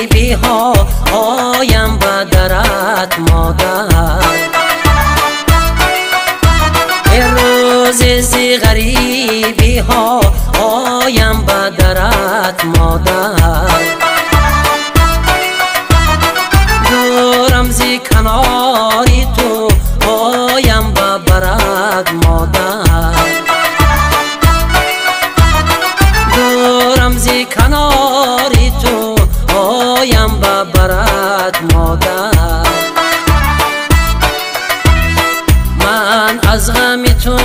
غریبی ها آیم به درت مادر. روز زی غریبی ها آیم به درت مادر. دورم زی کناری تو آیم به برت مادر. دورم زی کناری تو آیم به برت مادر. من از غم تو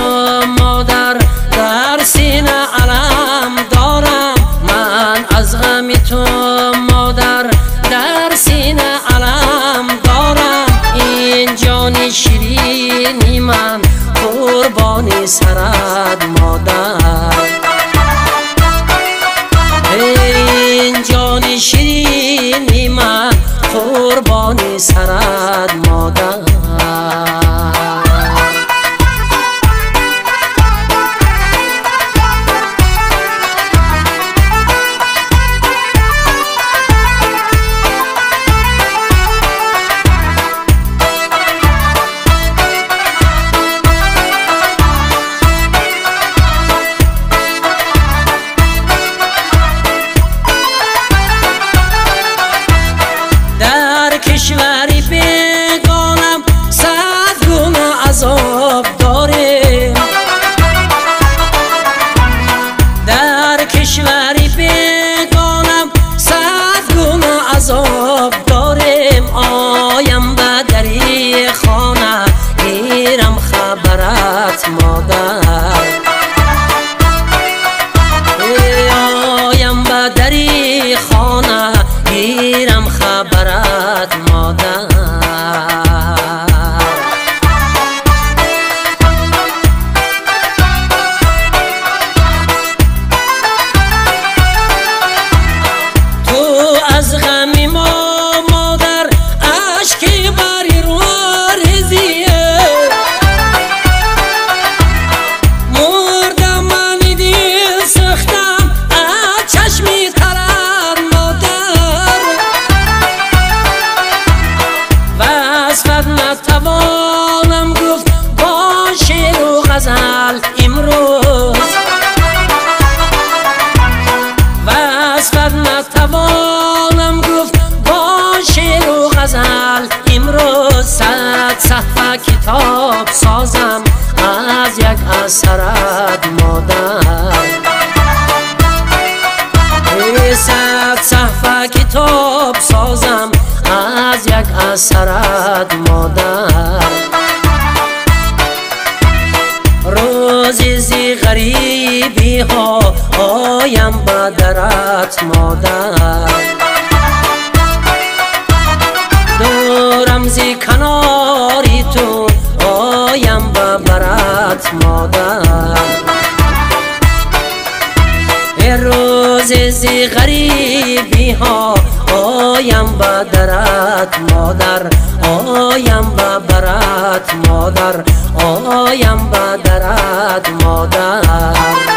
مادر در سینه علم دارم. من از غم تو مادر در سینه علم دارم. این جان شیرینی من قربانی سرت مادر. این جان شیرینی من قربانی سرت مادر. کشوری بیگانم صد گونه عذاب داریم. در کشوری بیگانم صد گونه عذاب داریم. آیم به دری خانه گیرم خبرت مادر. آیم به دری خانه گیرم خبرت مادر. تو از غم ما مادر اشکی بری رو ریزیه. مردم من دل سختم از چشمی ترت مادر. وصفت نتوانم گفت با شعر و غزل امروز. وصفت نتوانم گفت با شعر و غزل امروز. صد صفحه کتاب سازم از یک اثرت مادر. صد صفحه کتاب سازم از یک اثرت مادر. روز زی غریبی ها آیم به درت مادر. دورم زی کناری تو آیم به برت مادر. روز زی غریبی ها آیم به درت مادر. آیم به برت مادر. آیم به درت مادر.